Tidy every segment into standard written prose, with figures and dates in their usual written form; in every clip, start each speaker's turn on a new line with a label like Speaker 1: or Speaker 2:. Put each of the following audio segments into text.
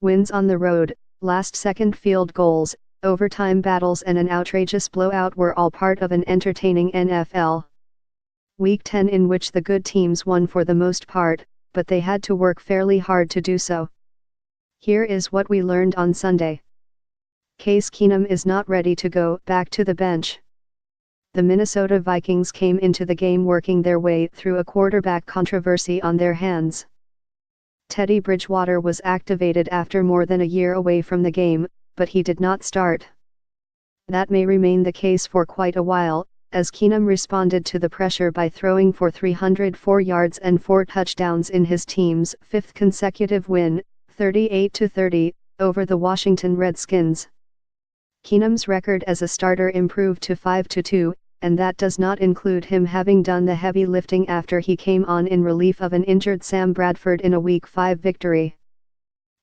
Speaker 1: Wins on the road, last-second field goals, overtime battles and an outrageous blowout were all part of an entertaining NFL Week 10 in which the good teams won for the most part, but they had to work fairly hard to do so. Here is what we learned on Sunday. Case Keenum is not ready to go back to the bench. The Minnesota Vikings came into the game working their way through a quarterback controversy on their hands. Teddy Bridgewater was activated after more than a year away from the game, but he did not start. That may remain the case for quite a while, as Keenum responded to the pressure by throwing for 304 yards and 4 touchdowns in his team's 5th consecutive win, 38-30, over the Washington Redskins. Keenum's record as a starter improved to 5-2, and that does not include him having done the heavy lifting after he came on in relief of an injured Sam Bradford in a Week 5 victory.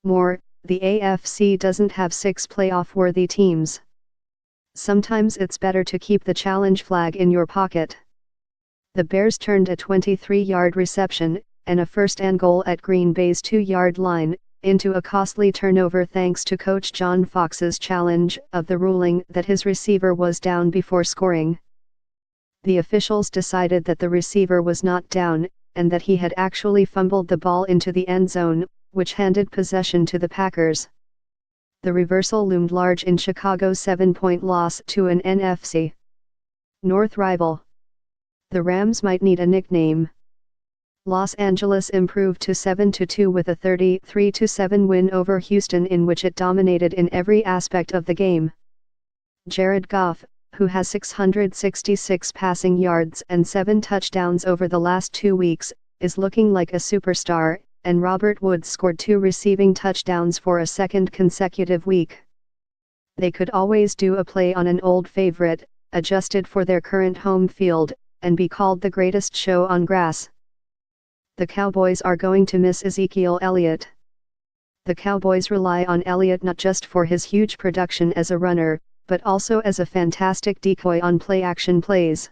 Speaker 1: More, the AFC doesn't have 6 playoff-worthy teams. Sometimes it's better to keep the challenge flag in your pocket. The Bears turned a 23-yard reception, and a first-and-goal at Green Bay's 2-yard line, into a costly turnover thanks to coach John Fox's challenge of the ruling that his receiver was down before scoring. The officials decided that the receiver was not down, and that he had actually fumbled the ball into the end zone, which handed possession to the Packers. The reversal loomed large in Chicago's 7-point loss to an NFC North rival. The Rams might need a nickname. Los Angeles improved to 7-2 with a 33-7 win over Houston in which it dominated in every aspect of the game. Jared Goff, who has 666 passing yards and 7 touchdowns over the last 2 weeks, is looking like a superstar, and Robert Woods scored 2 receiving touchdowns for a 2nd consecutive week. They could always do a play on an old favorite, adjusted for their current home field, and be called the greatest show on grass. The Cowboys are going to miss Ezekiel Elliott. The Cowboys rely on Elliott not just for his huge production as a runner, but also as a fantastic decoy on play-action plays.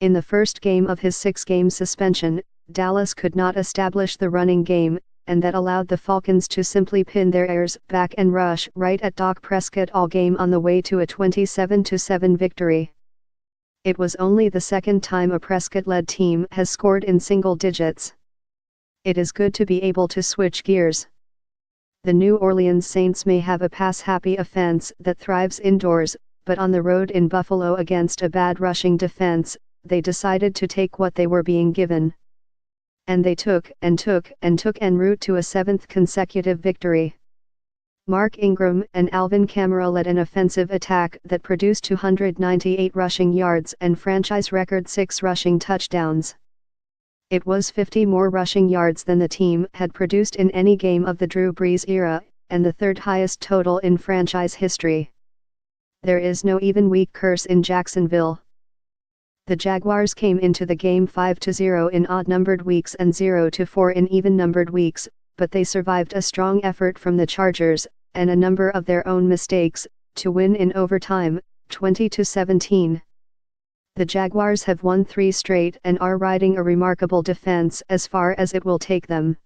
Speaker 1: In the first game of his 6-game suspension, Dallas could not establish the running game, and that allowed the Falcons to simply pin their ears back and rush right at Dak Prescott all game on the way to a 27-7 victory. It was only the 2nd time a Prescott-led team has scored in single digits. It is good to be able to switch gears. The New Orleans Saints may have a pass-happy offense that thrives indoors, but on the road in Buffalo against a bad rushing defense, they decided to take what they were being given. And they took en route to a 7th consecutive victory. Mark Ingram and Alvin Kamara led an offensive attack that produced 298 rushing yards and franchise-record 6 rushing touchdowns. It was 50 more rushing yards than the team had produced in any game of the Drew Brees era, and the 3rd highest total in franchise history. There is no even week curse in Jacksonville. The Jaguars came into the game 5-0 in odd-numbered weeks and 0-4 in even-numbered weeks, but they survived a strong effort from the Chargers, and a number of their own mistakes, to win in overtime, 20-17. The Jaguars have won 3 straight and are riding a remarkable defense as far as it will take them.